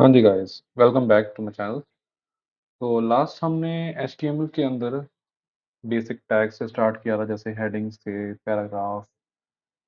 हाँ जी guys, welcome back to my channel. तो लास्ट हमने एचटीएमएल के अंदर बेसिक टैग से स्टार्ट किया था, जैसे हेडिंग्स थे, पैराग्राफ,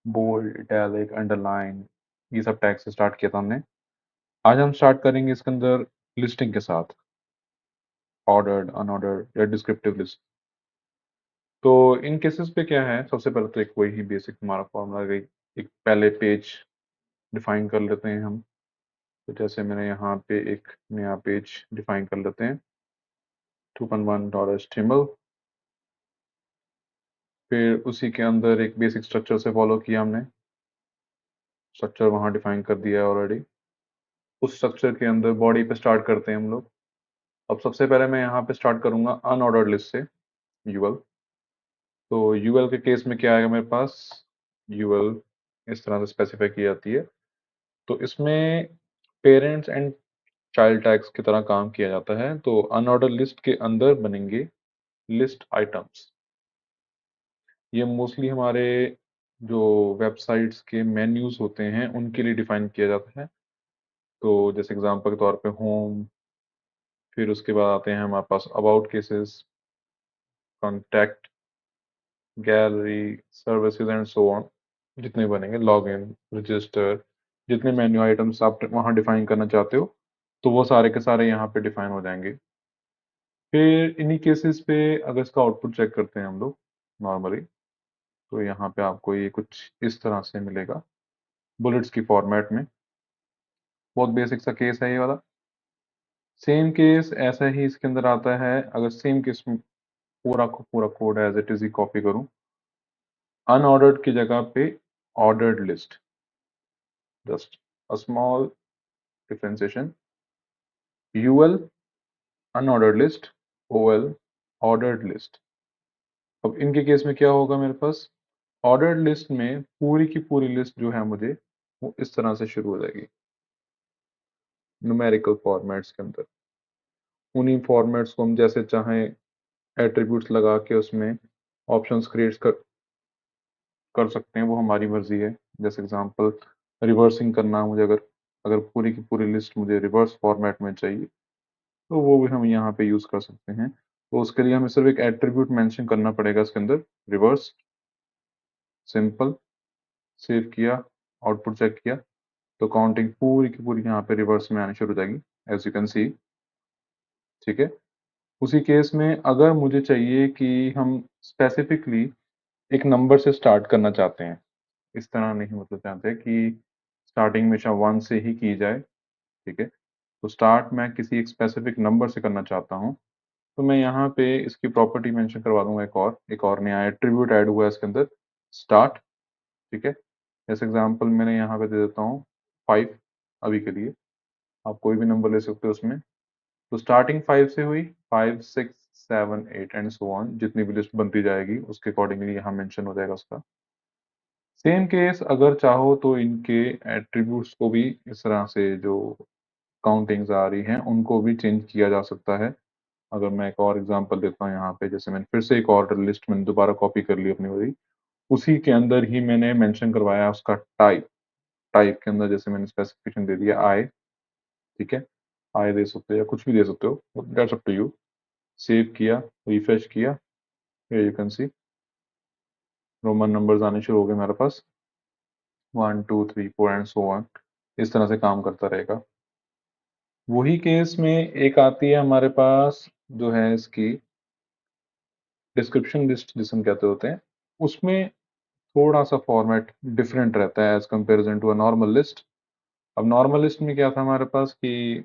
बोल्ड, इटैलिक, अंडरलाइन, ये सब टैग से स्टार्ट किया था हमने। आज हम स्टार्ट करेंगे इसके अंदर लिस्टिंग के साथ, ऑर्डर्ड, अनऑर्डर्ड या डिस्क्रिप्टिव लिस्ट। तो इन केसेस पे क्या है, सबसे पहले तो एक वही बेसिक हमारा फॉर्मूला गई, एक पहले पेज डिफाइन कर लेते हैं हम। तो जैसे मैंने यहाँ पे एक नया पेज डिफाइन कर लेते हैं, 2.1 HTML। फिर उसी के अंदर एक बेसिक स्ट्रक्चर से फॉलो किया हमने, स्ट्रक्चर वहाँ डिफाइन कर दिया है ऑलरेडी। उस स्ट्रक्चर के अंदर बॉडी पे स्टार्ट करते हैं हम लोग। अब सबसे पहले मैं यहाँ पे स्टार्ट करूँगा अनऑर्डर्ड लिस्ट से, यूएल। तो यूएल के केस में क्या आएगा मेरे पास, यूएल इस तरह से स्पेसिफाई की जाती है। तो इसमें पेरेंट्स एंड चाइल्ड टैग्स की तरह काम किया जाता है। तो अनऑर्डर्ड लिस्ट के अंदर बनेंगे लिस्ट आइटम्स। ये मोस्टली हमारे जो वेबसाइट्स के मेन्यूज होते हैं उनके लिए डिफाइन किया जाता है। तो जैसे एग्जांपल के तौर पे होम, फिर उसके बाद आते हैं हमारे पास about cases, contact, gallery, services and so on, जितने बनेंगे, लॉगिन, रजिस्टर, जितने मेन्यू आइटम्स आप वहाँ डिफाइन करना चाहते हो, तो वो सारे के सारे यहाँ पे डिफाइन हो जाएंगे। फिर इन्हीं केसेस पे अगर इसका आउटपुट चेक करते हैं हम लोग नॉर्मली, तो यहाँ पे आपको ये कुछ इस तरह से मिलेगा, बुलेट्स की फॉर्मेट में। बहुत बेसिक सा केस है ये वाला। सेम केस ऐसा ही इसके अंदर आता है, अगर सेम केस में पूरा को पूरा कोड एज इट इज ही कॉपी करूं, अनऑर्डर्ड की जगह पे ordered list, just a small differentiation, UL unordered list, OL ordered list. अब इनके केस में क्या होगा, मेरे पास ऑर्डर्ड लिस्ट में पूरी की पूरी लिस्ट जो है मुझे वो इस तरह से शुरू हो जाएगी, न्यूमेरिकल फॉर्मेट्स के अंदर। उन्हीं फॉर्मेट्स को हम जैसे चाहें एट्रीब्यूट्स लगा के उसमें ऑप्शंस क्रिएट कर सकते हैं, वो हमारी मर्जी है। जैसे एग्जांपल, रिवर्सिंग करना मुझे, अगर अगर पूरी की पूरी लिस्ट मुझे रिवर्स फॉर्मेट में चाहिए, तो वो भी हम यहाँ पे यूज कर सकते हैं। तो उसके लिए हमें सिर्फ एक एट्रीब्यूट मेंशन करना पड़ेगा इसके अंदर, रिवर्स, सिंपल, सेव किया, आउटपुट चेक किया, तो काउंटिंग पूरी की पूरी यहाँ पे रिवर्स में आनी शुरू हो जाएगी, एज यू कैन सी। ठीक है। उसी केस में अगर मुझे चाहिए कि हम स्पेसिफिकली एक नंबर से स्टार्ट करना चाहते हैं, इस तरह नहीं मतलब चाहते कि स्टार्टिंग हमेशा 1 से ही की जाए, ठीक है, तो स्टार्ट मैं किसी एक स्पेसिफिक नंबर से करना चाहता हूँ, तो मैं यहाँ पे इसकी प्रॉपर्टी मेंशन करवा दूंगा, एक और नया एट्रीब्यूट ऐड हुआ है इसके अंदर, स्टार्ट। ठीक है। जैसे एग्जांपल मैंने यहाँ पे दे देता हूँ 5 अभी के लिए, आप कोई भी नंबर ले सकते हो उसमें। तो स्टार्टिंग 5 से हुई, 5, 6, 7, 8 एंड सो ऑन, जितनी भी लिस्ट बनती जाएगी उसके अकॉर्डिंगली यहाँ मेंशन हो जाएगा उसका। सेम केस अगर चाहो तो इनके एट्रीब्यूट्स को भी इस तरह से, जो काउंटिंग्स आ रही हैं उनको भी चेंज किया जा सकता है। अगर मैं एक और एग्जांपल देता हूँ यहाँ पे, जैसे मैंने फिर से एक और लिस्ट मैंने दोबारा कॉपी कर ली अपनी वाली, उसी के अंदर ही मैंने मेंशन करवाया उसका टाइप। टाइप के अंदर जैसे मैंने स्पेसिफिकेशन दे दिया आई, ठीक है, आई दे सकते हो या कुछ भी दे सकते हो, that's up to you. Save किया, रिफ्रेश किया, you can see Roman numbers आने शुरू हो गए मेरे पास, 1, 2, 3, 4 एंड सो ऑन। इस तरह से काम करता रहेगा। वही केस में एक आती है हमारे पास, जो है इसकी डिस्क्रिप्शन लिस्ट जिसे हम कहते होते हैं, उसमें थोड़ा सा फॉर्मेट डिफरेंट रहता है as comparison to a normal list. अब नॉर्मल लिस्ट में क्या था हमारे पास कि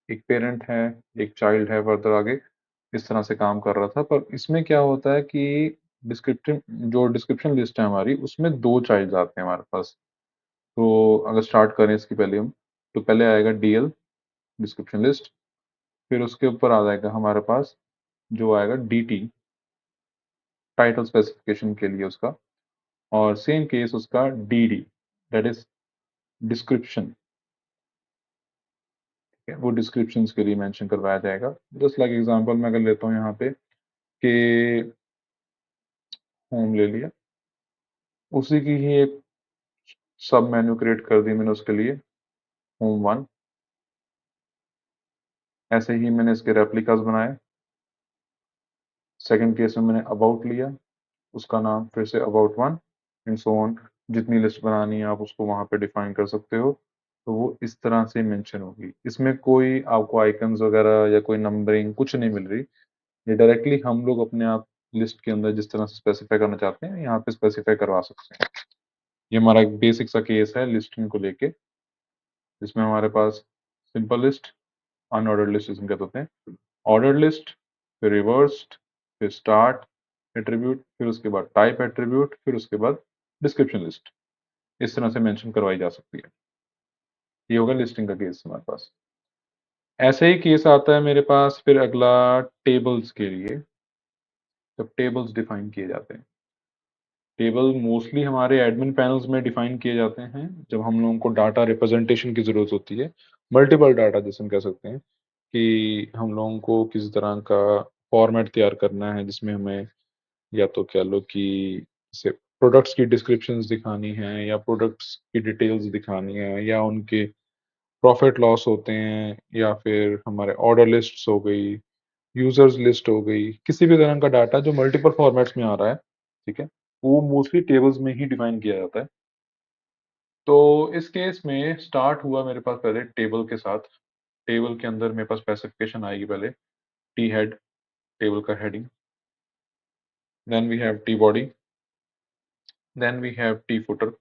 एक पेरेंट है, एक चाइल्ड है, फर्दर आगे इस तरह से काम कर रहा था। पर इसमें क्या होता है कि डिस्क्रिप्टिव जो डिस्क्रिप्शन लिस्ट है हमारी, उसमें दो चाइल्ड आते हैं हमारे पास। तो अगर स्टार्ट करें इसकी पहले हम, तो पहले आएगा डीएल, डिस्क्रिप्शन लिस्ट, फिर उसके ऊपर आ जाएगा हमारे पास जो आएगा डीटी, टाइटल स्पेसिफिकेशन के लिए उसका, और सेम केस उसका डीडी, दैट इज डिस्क्रिप्शन। ठीक है, वो डिस्क्रिप्शन के लिए मेंशन करवाया जाएगा। जस्ट लाइक एग्जांपल मैं अगर लेता हूँ यहाँ पे कि होम ले लिया, उसी की ही एक सब मेन्यू क्रिएट कर दी मैंने उसके लिए, होम 1। ऐसे ही मैंने इसके रेप्लिकास बनाए। सेकंड केस में मैंने अबाउट लिया, उसका नाम फिर say about one and so on. जितनी लिस्ट बनानी है आप उसको वहां पे डिफाइन कर सकते हो, तो वो इस तरह से मेंशन होगी। इसमें कोई आपको आइकन्स वगैरह या कोई नंबरिंग कुछ नहीं मिल रही। ये डायरेक्टली हम लोग अपने आप लिस्ट के अंदर जिस तरह से स्पेसिफाई करना चाहते हैं यहाँ पे स्पेसिफाई करवा सकते हैं। ये हमारा एक बेसिक सा केस है लिस्टिंग को लेके, जिसमें हमारे पास सिंपल लिस्ट, अनऑर्डर्ड लिस्ट जिसमें कहते होते हैं, ऑर्डर्ड लिस्ट, फिर रिवर्स्ड, फिर स्टार्ट एट्रीब्यूट, फिर उसके बाद टाइप एट्रीब्यूट, फिर उसके बाद डिस्क्रिप्शन लिस्ट। इस तरह से मेंशन करवाई जा सकती है। ये होगा लिस्टिंग का केस हमारे पास। ऐसे ही केस आता है मेरे पास फिर अगला टेबल्स के लिए। जब टेबल्स डिफाइन किए जाते हैं, टेबल मोस्टली हमारे एडमिन पैनल्स में डिफाइन किए जाते हैं जब हम लोगों को डाटा रिप्रेजेंटेशन की जरूरत होती है। मल्टीपल डाटा जिसे हम कह सकते हैं कि हम लोगों को किसी तरह का फॉर्मेट तैयार करना है जिसमें हमें या तो कह लो कि जैसे प्रोडक्ट्स की डिस्क्रिप्शंस दिखानी है या प्रोडक्ट्स की डिटेल्स दिखानी है या उनके प्रॉफिट लॉस होते हैं या फिर हमारे ऑर्डर लिस्ट्स हो गई, यूजर्स लिस्ट हो गई, किसी भी तरह का डाटा जो मल्टीपल फॉर्मेट्स में आ रहा है, ठीक है, वो मोस्टली टेबल्स में ही डिफाइन किया जाता है। तो इस केस में स्टार्ट हुआ मेरे पास पहले टेबल के साथ। टेबल के अंदर मेरे पास स्पेसिफिकेशन आएगी पहले, टी हेड, टेबल का heading, then we have T body, then we have T footer,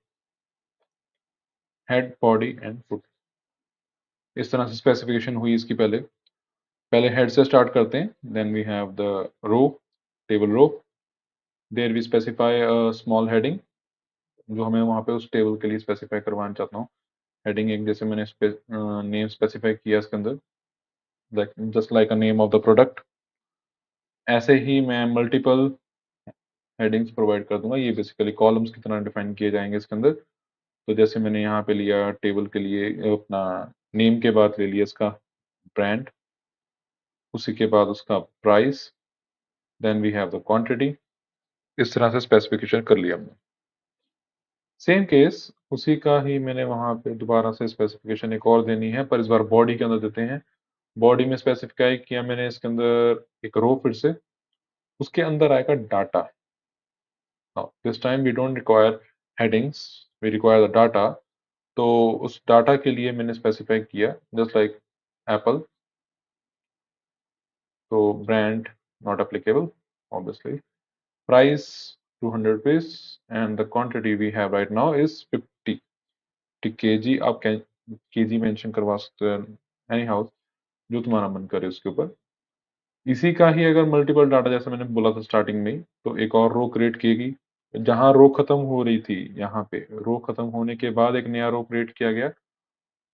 head body and foot. इस तरह से स्पेसिफिकेशन हुई इसकी पहले। पहले हेड से स्टार्ट करते हैं, then we have the row, table row, there we specify a small heading जो हमें वहां पे उस टेबल के लिए स्पेसिफाई करवाना चाहता हूँ। हेडिंग एक जैसे मैंने नेम स्पेसिफाई किया इसके अंदर, just like a name of the product. ऐसे ही मैं मल्टीपल हेडिंग्स प्रोवाइड कर दूंगा, ये बेसिकली कॉलम्स की तरह डिफाइन किए जाएंगे इसके अंदर। तो जैसे मैंने यहाँ पे लिया टेबल के लिए अपना नेम के बाद ले लिया इसका ब्रांड, उसी के बाद उसका price, then we have the quantity. इस तरह से स्पेसिफिकेशन कर लिया हमने। सेम केस उसी का ही मैंने वहां पे दोबारा से स्पेसिफिकेशन एक और देनी है, पर इस बार बॉडी के अंदर देते हैं। बॉडी में स्पेसिफाई किया मैंने इसके अंदर एक रो, फिर से उसके अंदर आएगा data. This time we don't require headings, we require the data. तो उस डाटा के लिए मैंने स्पेसिफाई किया जस्ट लाइक एप्पल, तो brand not applicable obviously, price 200 rupees and the quantity we have right now is 50। ठीक, केजी आप KG mention करवा सकते हो, एनी हाउ जो तुम्हारा मन करे उसके ऊपर। इसी का ही अगर मल्टीपल डाटा जैसे मैंने बोला था स्टार्टिंग में ही, तो एक और रो क्रिएट किएगी। जहां रो खत्म हो रही थी, यहाँ पे रो खत्म होने के बाद एक नया रो क्रिएट किया गया,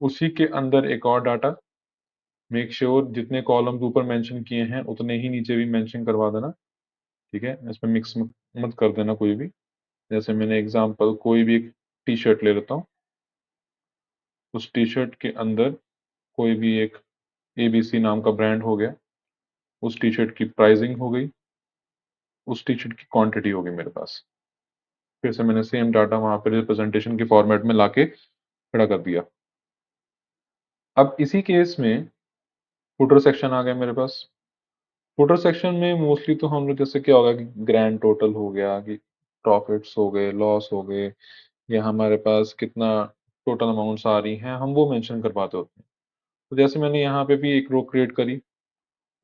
उसी के अंदर एक और डाटा। मेक श्योर जितने कॉलम्स ऊपर मेंशन किए हैं उतने ही नीचे भी मेंशन करवा देना, ठीक है, इसमें मिक्स मत कर देना कोई भी। जैसे मैंने एग्जांपल कोई भी एक टी शर्ट ले लेता हूँ, उस टी शर्ट के अंदर कोई भी एक एबीसी नाम का ब्रांड हो गया, उस टी शर्ट की प्राइसिंग हो गई, उस टी शर्ट की क्वांटिटी हो गई मेरे पास। फिर से मैंने सेम डाटा वहां पर रिप्रेजेंटेशन के फॉर्मेट में लाके खड़ा कर दिया। अब इसी केस में फुटर सेक्शन आ गया मेरे पास। फुटर सेक्शन में मोस्टली तो हम लोग जैसे क्या होगा कि ग्रैंड टोटल हो गया, कि प्रॉफिट्स हो गए, लॉस हो गए, या हमारे पास कितना टोटल अमाउंट्स आ रही हैं, हम वो मेंशन करवाते होते हैं। तो जैसे मैंने यहाँ पे भी एक रो क्रिएट करी,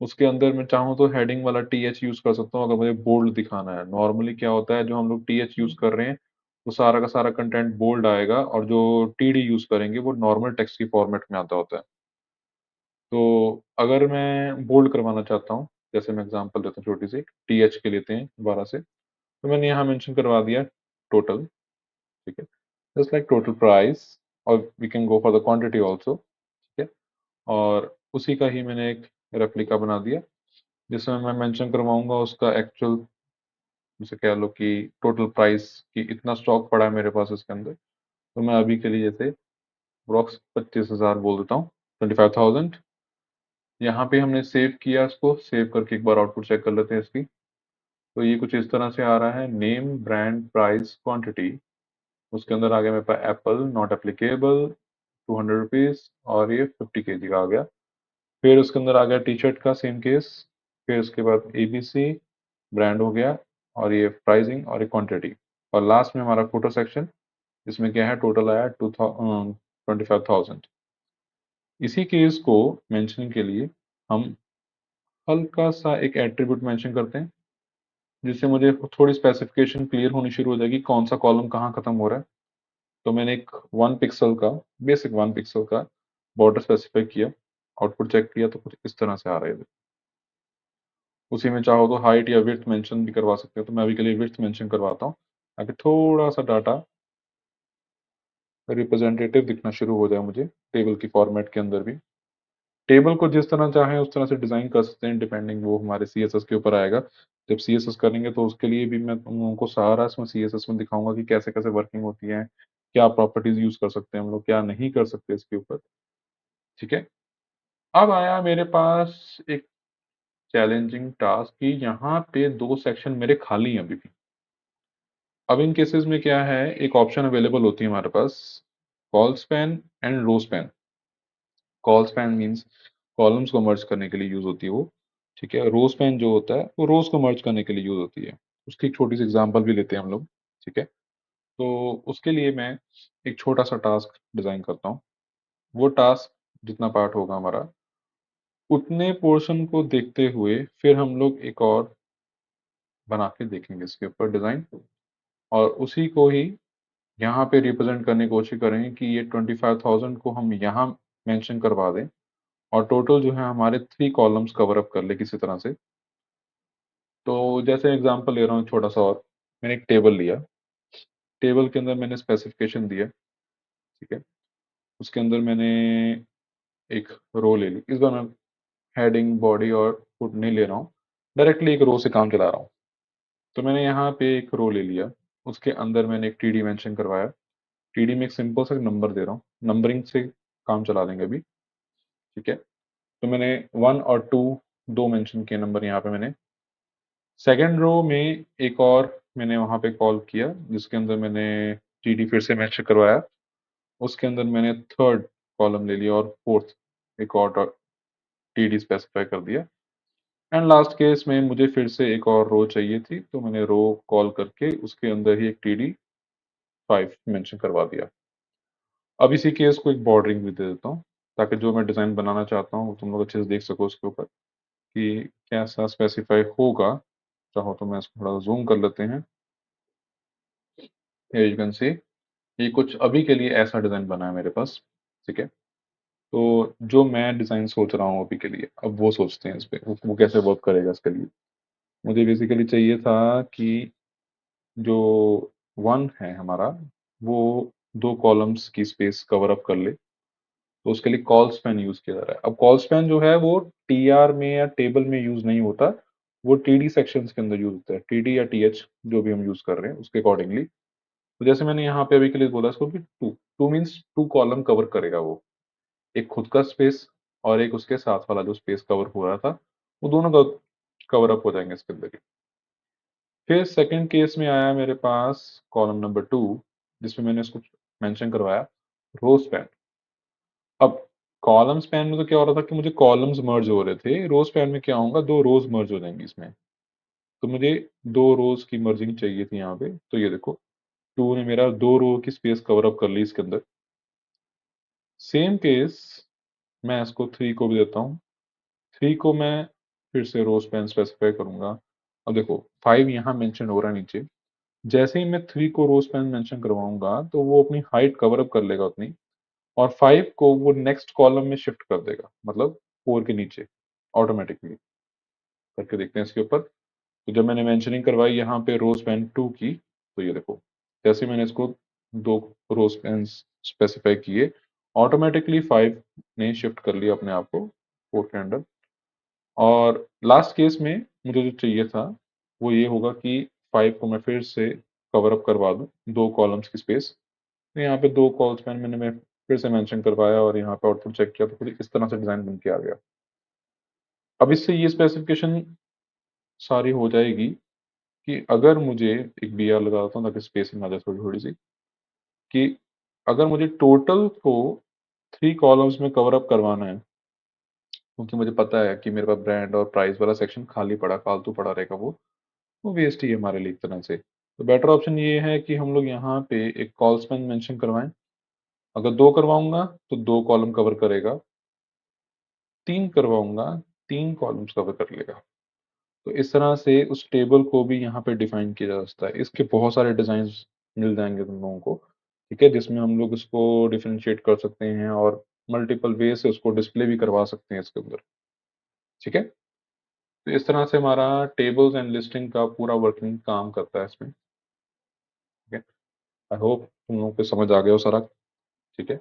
उसके अंदर मैं चाहूँ तो हेडिंग वाला टी एच यूज कर सकता हूँ अगर मुझे बोल्ड दिखाना है। नॉर्मली क्या होता है जो हम लोग टी एच यूज कर रहे हैं वो सारा का सारा कंटेंट बोल्ड आएगा, और जो टी डी यूज करेंगे वो नॉर्मल टेक्स्ट की फॉर्मेट में आता होता है। तो अगर मैं बोल्ड करवाना चाहता हूँ, जैसे मैं एग्जांपल देता हूँ छोटी सी, टी एच के लेते हैं दोबारा से, तो मैंने यहाँ मेंशन करवा दिया टोटल, ठीक है, जस्ट लाइक टोटल प्राइस, और we can go for the quantity also, ठीक है। और उसी का ही मैंने एक रेप्लिका बना दिया जिसमें मैं मेंशन करवाऊंगा उसका एक्चुअल, जैसे कह लो कि टोटल प्राइस की इतना स्टॉक पड़ा है मेरे पास इसके अंदर। तो मैं अभी के लिए जैसे अप्रॉक्स 25,000 बोल देता हूँ, 25,000। यहाँ पे हमने सेव किया, इसको सेव करके एक बार आउटपुट चेक कर लेते हैं इसकी। तो ये कुछ इस तरह से आ रहा है, नेम, ब्रांड, प्राइस, क्वांटिटी। उसके अंदर आ गया मेरे पास एप्पल नॉट एप्लीकेबल 200 रुपीज, और ये 50 केजी का आ गया। फिर उसके अंदर आ गया टी शर्ट का सेम केस। फिर उसके बाद ABC ब्रांड हो गया, और ये प्राइसिंग और ये क्वांटिटी। और लास्ट में हमारा फोटो सेक्शन, इसमें क्या है, टोटल आया 25,000। इसी केस को मेंशनिंग के लिए हम हल्का सा एक एट्रीब्यूट मेंशन करते हैं, जिससे मुझे थोड़ी स्पेसिफिकेशन क्लियर होनी शुरू हो जाएगी कौन सा कॉलम कहाँ खत्म हो रहा है। तो मैंने एक 1 पिक्सल का, बेसिक 1 पिक्सल का बॉर्डर स्पेसिफाई किया। आउटपुट चेक किया तो कुछ इस तरह से आ रहे थे। उसी में चाहो तो हाइट या विड्थ मेंशन भी करवा सकते हो, तो मैं अभी के लिए विड्थ मेंशन करवाता हूँ, ताकि थोड़ा सा डाटा रिप्रेजेंटेटिव दिखना शुरू हो जाए मुझे टेबल की फॉर्मेट के अंदर भी। टेबल को जिस तरह चाहें उस तरह से डिजाइन कर सकते हैं, डिपेंडिंग वो हमारे CSS के ऊपर आएगा। जब CSS करेंगे तो उसके लिए भी मैं तुम लोगों को सारा इसमें CSS में दिखाऊंगा कि कैसे कैसे वर्किंग होती है, क्या प्रॉपर्टीज यूज कर सकते हैं हम लोग, क्या नहीं कर सकते इसके ऊपर। ठीक है। अब आया मेरे पास एक चैलेंजिंग टास्क कि यहाँ पे 2 सेक्शन मेरे खाली हैं अभी भी। अब इन केसेस में क्या है, एक ऑप्शन अवेलेबल होती है हमारे पास, col span and row span. Col span means columns को मर्ज करने के लिए यूज होती है वो। ठीक है। रो स्पैन जो होता है वो रोज को मर्ज करने के लिए यूज होती है। उसकी एक छोटी सी एग्जांपल भी लेते हैं हम लोग। ठीक है। तो उसके लिए मैं एक छोटा सा टास्क डिजाइन करता हूँ। वो टास्क जितना पार्ट होगा हमारा, उतने पोर्शन को देखते हुए फिर हम लोग एक और बना के देखेंगे इसके ऊपर डिजाइन, और उसी को ही यहाँ पे रिप्रेजेंट करने की कोशिश करेंगे कि ये 25,000 को हम यहाँ मेंशन करवा दें, और टोटल जो है हमारे 3 कॉलम्स कवर अप कर ले किसी तरह से। तो जैसे एग्जांपल ले रहा हूँ छोटा सा और, मैंने एक टेबल लिया। टेबल के अंदर मैंने स्पेसिफिकेशन दिया। ठीक है। उसके अंदर मैंने एक रो ले ली। इस बार मैं हेडिंग बॉडी और फुट नहीं ले रहा हूँ, डायरेक्टली एक रो से काम चला रहा हूँ। तो मैंने यहाँ पे एक रो ले लिया। उसके अंदर मैंने एक TD मेंशन करवाया। TD में एक सिंपल सा नंबर दे रहा हूँ, नंबरिंग से काम चला देंगे अभी। ठीक है। तो मैंने 1 और 2 दो मेंशन किए नंबर यहाँ पे मैंने। सेकेंड रो में एक और मैंने वहाँ पे कॉल किया, जिसके अंदर मैंने TD फिर से मेंशन करवाया। उसके अंदर मैंने थर्ड कॉलम ले लिया, और फोर्थ एक और TD स्पेसिफाई कर दिया। एंड लास्ट केस में मुझे फिर से एक और रो चाहिए थी, तो मैंने रो कॉल करके उसके अंदर ही एक TD 5 मेंशन करवा दिया। अब इसी केस को एक बॉर्डरिंग भी दे देता हूँ, ताकि जो मैं डिज़ाइन बनाना चाहता हूँ वो तुम लोग अच्छे से देख सको उसके ऊपर कि कैसा स्पेसिफाई होगा। चाहो तो मैं इसको थोड़ा जूम कर लेते हैं। यू कैन सी, ये कुछ अभी के लिए ऐसा डिज़ाइन बना है मेरे पास। ठीक है। तो जो मैं डिज़ाइन सोच रहा हूँ अभी के लिए, अब वो सोचते हैं इस पे वो कैसे वर्क करेगा इसके लिए। मुझे बेसिकली चाहिए था कि जो 1 है हमारा, वो 2 कॉलम्स की स्पेस कवर अप कर ले। तो उसके लिए कॉल स्पैन यूज किया जा रहा है। अब कॉल स्पैन जो है वो TR में या टेबल में यूज नहीं होता, वो TD सेक्शंस के अंदर यूज होता है, TD या TH जो भी हम यूज कर रहे हैं उसके अकॉर्डिंगली। तो जैसे मैंने यहाँ पे अभी के लिए बोला इसको कि two two means 2 column cover करेगा वो, एक खुद का स्पेस और एक उसके साथ वाला जो स्पेस कवर हो रहा था, वो दोनों कवर अप हो जाएंगे इसके अंदर ही। फिर सेकंड केस में आया मेरे पास कॉलम नंबर 2, जिसमें मैंने इसको मेंशन करवाया रो स्पैन। अब कॉलम स्पैन में तो क्या हो रहा था कि मुझे कॉलम्स मर्ज हो रहे थे, रो स्पैन में क्या होगा, 2 रोज मर्ज हो जाएंगी इसमें। तो मुझे 2 रोज की मर्जिंग चाहिए थी यहाँ पे। तो ये देखो, 2 ने मेरा 2 रो की स्पेस कवर अप कर ली इसके अंदर। सेम केस मैं इसको 3 को भी देता हूँ। 3 को मैं फिर से रो स्पैन स्पेसिफाई करूंगा। अब देखो 5 यहाँ मेंशन हो रहा है नीचे। जैसे ही मैं 3 को रो स्पैन मेंशन करवाऊंगा तो वो अपनी हाइट कवर अप कर लेगा उतनी, और 5 को वो नेक्स्ट कॉलम में शिफ्ट कर देगा, मतलब 4 के नीचे ऑटोमेटिकली। करके देखते हैं इसके ऊपर। तो जब मैंने मेंशनिंग करवाई यहाँ पे रोज पेन 2 की, तो ये देखो जैसे मैंने इसको 2 रोज पेन स्पेसिफाई किए, ऑटोमेटिकली 5 ने शिफ्ट कर लिया अपने आप को 4 के अंदर। और लास्ट केस में मुझे जो चाहिए था वो ये होगा कि 5 को मैं फिर से कवर अप करवा दूं 2 कॉलम्स की स्पेस। तो यहाँ पे 2 कॉल्स मैंने मैं फिर से मेंशन करवाया, और यहाँ पे आउटपुट चेक किया तो कुछ इस तरह से डिजाइन बन के आ गया। अब इससे ये स्पेसिफिकेशन सारी हो जाएगी कि अगर मुझे एक BR लगा देता हूँ ताकि स्पेसिंग आ जाए थोड़ी थोड़ी सी, कि अगर मुझे टोटल को 3 कॉलम्स में कवर अप करवाना है, क्योंकि मुझे पता है कि मेरे पास ब्रांड और प्राइस वाला सेक्शन खाली पड़ा, फालतू पड़ा रहेगा, वो वेस्ट ही है हमारे लिए एक तरह से। तो बेटर ऑप्शन ये है कि हम लोग यहाँ पे एक कॉल स्पेंड मेंशन करवाएं। अगर 2 करवाऊंगा तो 2 कॉलम कवर करेगा, 3 करवाऊंगा 3 कॉलम्स कवर कर लेगा। तो इस तरह से उस टेबल को भी यहाँ पे डिफाइन किया जा सकता है। इसके बहुत सारे डिजाइन मिल जाएंगे तुम लोगों को, ठीक है, जिसमें हम लोग इसको डिफरेंशिएट कर सकते हैं और मल्टीपल वे से उसको डिस्प्ले भी करवा सकते हैं इसके अंदर, ठीक है। तो इस तरह से हमारा टेबल्स एंड लिस्टिंग का पूरा वर्किंग काम करता है इसमें, ठीक है। आई होप तुम लोगों को समझ आ गया हो सारा, ठीक है।